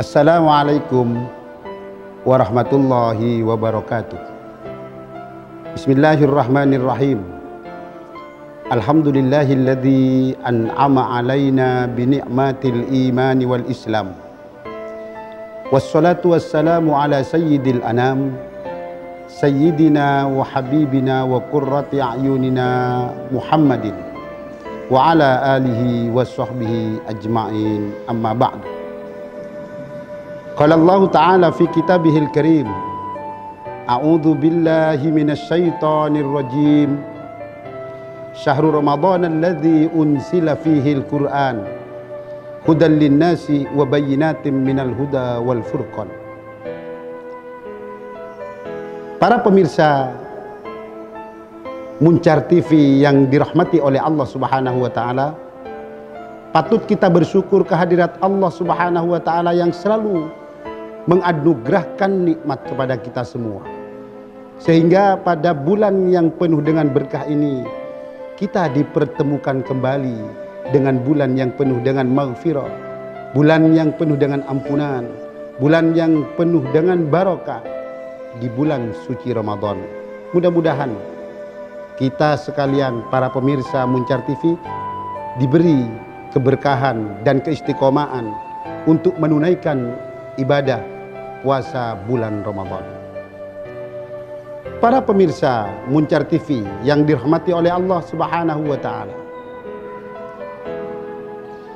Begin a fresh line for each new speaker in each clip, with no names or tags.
Assalamualaikum warahmatullahi wabarakatuh. Bismillahirrahmanirrahim. Alhamdulillahilladzi an'ama alaina bi ni'matil imani wal islam. Wassalatu wassalamu ala sayyidil anam, sayyidina wa habibina wa qurrati a'yunina Muhammadin wa ala alihi wa sahbihi ajma'in, amma ba'du. Qala Allah Ta'ala fi kitabihil karim, a'udzu billahi minasy syaithanir rajim. Syahrul Ramadan alladzi unsila fihil Qur'an hudan linnasi wa bayyinatin minal huda wal furqan. Para pemirsa Muncar TV yang dirahmati oleh Allah Subhanahu wa taala, patut kita bersyukur kehadirat Allah Subhanahu wa taala yang selalu menganugerahkan nikmat kepada kita semua, sehingga pada bulan yang penuh dengan berkah ini kita dipertemukan kembali dengan bulan yang penuh dengan maghfirah, bulan yang penuh dengan ampunan, bulan yang penuh dengan barokah, di bulan suci Ramadan. Mudah-mudahan kita sekalian para pemirsa Muncar TV diberi keberkahan dan keistiqomahan untuk menunaikan ibadah puasa bulan Ramadan. Para pemirsa Muncar TV yang dirahmati oleh Allah Subhanahu wa taala,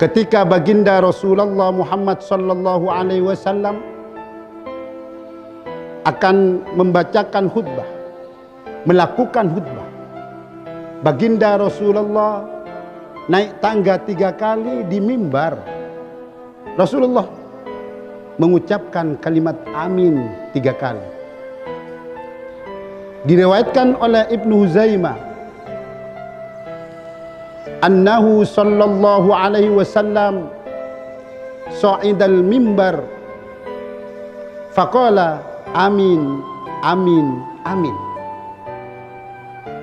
ketika baginda Rasulullah Muhammad sallallahu alaihi wasallam akan membacakan khutbah, melakukan khutbah, baginda Rasulullah naik tangga 3 kali di mimbar. Rasulullah mengucapkan kalimat amin 3 kali. Diriwayatkan oleh Ibnu Huzaimah annahu sallallahu alaihi wasallam sa'idal mimbar faqala amin amin amin.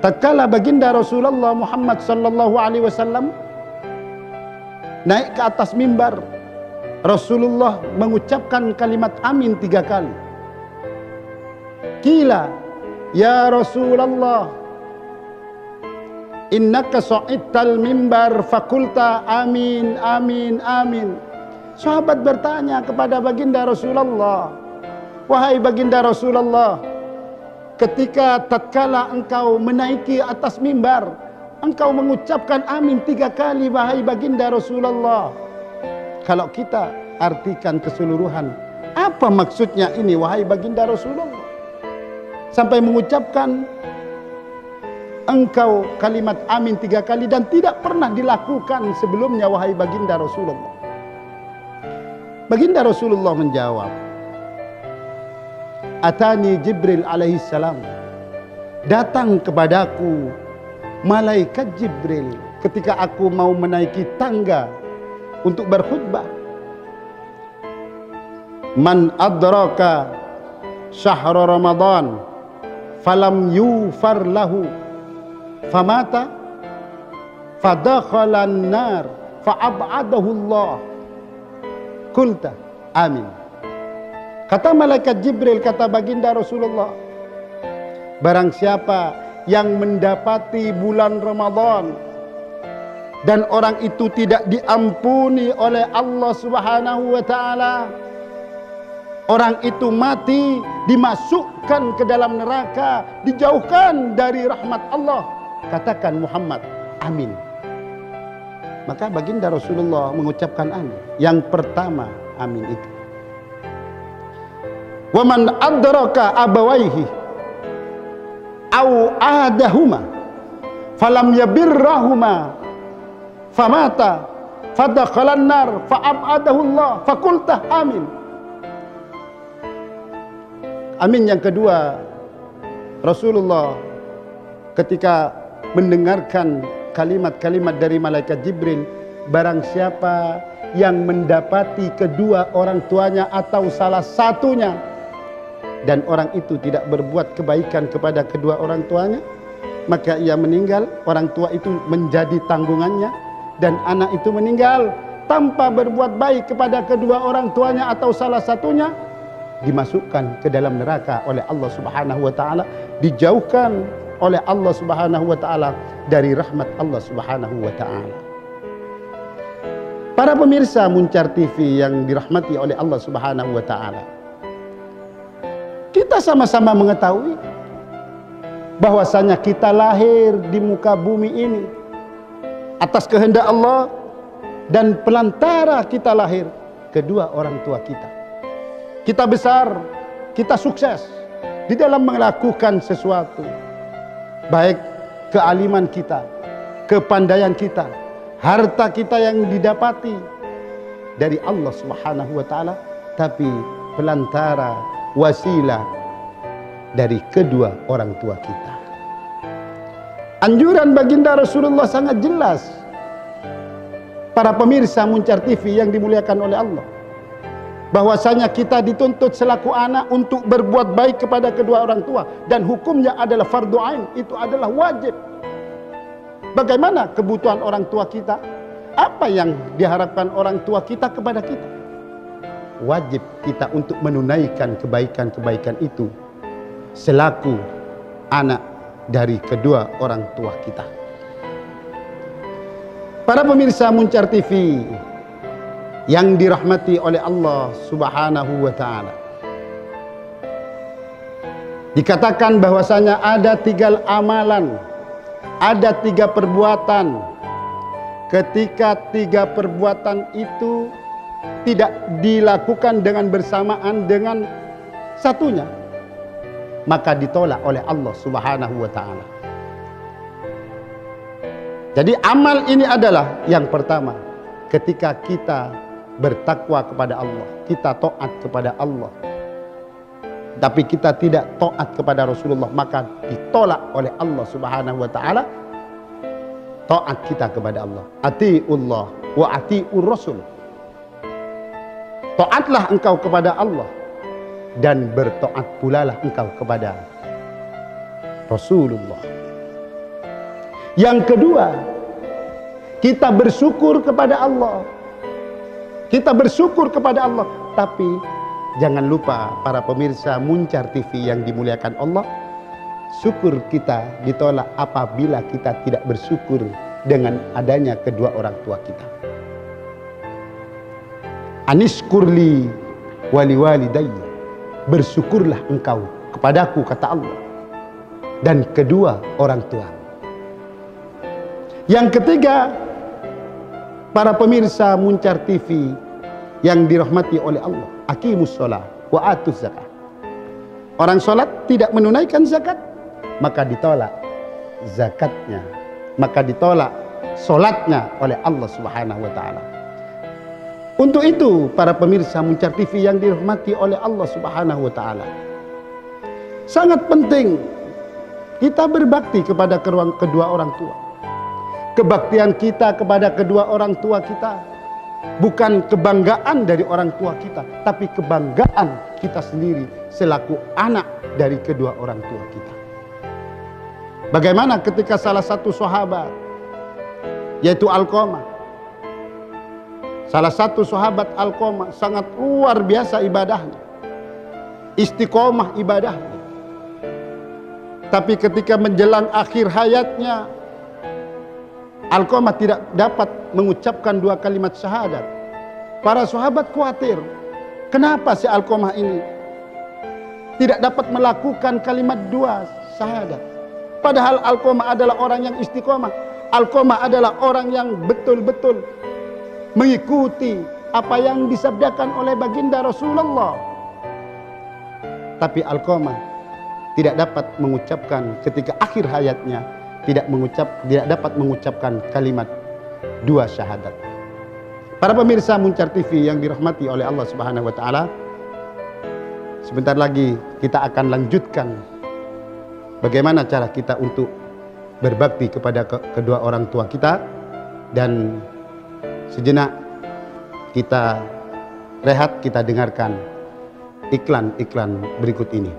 Tatkala baginda Rasulullah Muhammad sallallahu alaihi wasallam naik ke atas mimbar, Rasulullah mengucapkan kalimat amin 3 kali. Qila ya Rasulullah innaka sa'idtal mimbar fakulta amin amin amin. Sahabat bertanya kepada baginda Rasulullah, wahai baginda Rasulullah, ketika tatkala engkau menaiki atas mimbar, engkau mengucapkan amin 3 kali, wahai baginda Rasulullah. Kalau kita artikan keseluruhan, apa maksudnya ini wahai baginda Rasulullah? Sampai mengucapkan engkau kalimat amin 3 kali dan tidak pernah dilakukan sebelumnya wahai baginda Rasulullah. Baginda Rasulullah menjawab, Atani Jibril alaihi salam, datang kepadaku malaikat Jibril ketika aku mau menaiki tangga untuk berkhutbah. Man adraka syahr Ramadan falam yufar lahu famata fadakhalan nar fa'ab'adahu Allah. Qulta amin. Kata malaikat Jibril, kata baginda Rasulullah, barang siapa yang mendapati bulan Ramadan dan orang itu tidak diampuni oleh Allah Subhanahu wa taala, orang itu mati, dimasukkan ke dalam neraka, dijauhkan dari rahmat Allah. Katakan Muhammad, amin. Maka baginda Rasulullah mengucapkan amin. Yang pertama amin itu. Wa man adraka abawaihi au ahadahuma falam yabirrahuma famata fadakhalan nar fa'ab'adahu Allah fakulta amin. Amin yang kedua, Rasulullah ketika mendengarkan kalimat-kalimat dari malaikat Jibril, barang siapa yang mendapati kedua orang tuanya atau salah satunya dan orang itu tidak berbuat kebaikan kepada kedua orang tuanya, maka ia meninggal, orang tua itu menjadi tanggungannya, dan anak itu meninggal, tanpa berbuat baik kepada kedua orang tuanya atau salah satunya, dimasukkan ke dalam neraka oleh Allah Subhanahu wa taala, dijauhkan oleh Allah Subhanahu wa taala dari rahmat Allah Subhanahu wa taala. Para pemirsa Muncar TV yang dirahmati oleh Allah Subhanahu wa taala, kita sama-sama mengetahui bahwasanya kita lahir di muka bumi ini atas kehendak Allah, dan pelantara kita lahir kedua orang tua kita. Kita besar, kita sukses di dalam melakukan sesuatu, baik kealiman kita, kepandaian kita, harta kita yang didapati dari Allah Subhanahu wa taala, tapi pelantara, wasilah dari kedua orang tua kita. Anjuran baginda Rasulullah sangat jelas. Para pemirsa Muncar TV yang dimuliakan oleh Allah, bahwasanya kita dituntut selaku anak untuk berbuat baik kepada kedua orang tua, dan hukumnya adalah fardu ain, itu adalah wajib. Bagaimana kebutuhan orang tua kita? Apa yang diharapkan orang tua kita kepada kita? Wajib kita untuk menunaikan kebaikan-kebaikan itu selaku anak dari kedua orang tua kita. Para pemirsa Muncar TV yang dirahmati oleh Allah Subhanahu wa taala, dikatakan bahwasanya ada 3 amalan, ada 3 perbuatan. Ketika 3 perbuatan itu tidak dilakukan dengan bersamaan dengan satunya, maka ditolak oleh Allah Subhanahu wa taala. Jadi amal ini adalah yang pertama, ketika kita bertakwa kepada Allah, kita taat kepada Allah, tapi kita tidak taat kepada Rasulullah, maka ditolak oleh Allah Subhanahu wa taala taat kita kepada Allah. Atiullah wa atiur Rasul. Taatlah engkau kepada Allah dan bertaat pula lah engkau kepada Rasulullah. Yang kedua, kita bersyukur kepada Allah. Kita bersyukur kepada Allah, tapi jangan lupa para pemirsa Muncar TV yang dimuliakan Allah, syukur kita ditolak apabila kita tidak bersyukur dengan adanya kedua orang tua kita. Anishkurli wali walidayya, bersyukurlah engkau kepadaku, kata Allah, dan kedua orang tua. Yang ketiga, para pemirsa Muncar TV yang dirahmati oleh Allah, aqimus shalah wa atuz zakat. Orang sholat tidak menunaikan zakat, maka ditolak zakatnya, maka ditolak sholatnya oleh Allah Subhanahu wa taala. Untuk itu para pemirsa Muncar TV yang dirahmati oleh Allah Subhanahu wa taala, sangat penting kita berbakti kepada kedua orang tua. Kebaktian kita kepada kedua orang tua kita bukan kebanggaan dari orang tua kita, tapi kebanggaan kita sendiri selaku anak dari kedua orang tua kita. Bagaimana ketika salah satu sahabat, yaitu Alqamah, salah satu sahabat Alqamah sangat luar biasa ibadahnya, istiqomah ibadahnya, tapi ketika menjelang akhir hayatnya, Alqamah tidak dapat mengucapkan 2 kalimat syahadat. Para sahabat khawatir, kenapa si Alqamah ini tidak dapat melakukan kalimat 2 syahadat? Padahal Alqamah adalah orang yang istiqomah. Alqamah adalah orang yang betul-betul mengikuti apa yang disabdakan oleh baginda Rasulullah. Tapi Alqamah tidak dapat mengucapkan ketika akhir hayatnya, tidak dapat mengucapkan kalimat 2 syahadat. Para pemirsa Muncar TV yang dirahmati oleh Allah Subhanahu wa taala, sebentar lagi kita akan lanjutkan bagaimana cara kita untuk berbakti kepada kedua orang tua kita, dan sejenak kita rehat, kita dengarkan iklan-iklan berikut ini.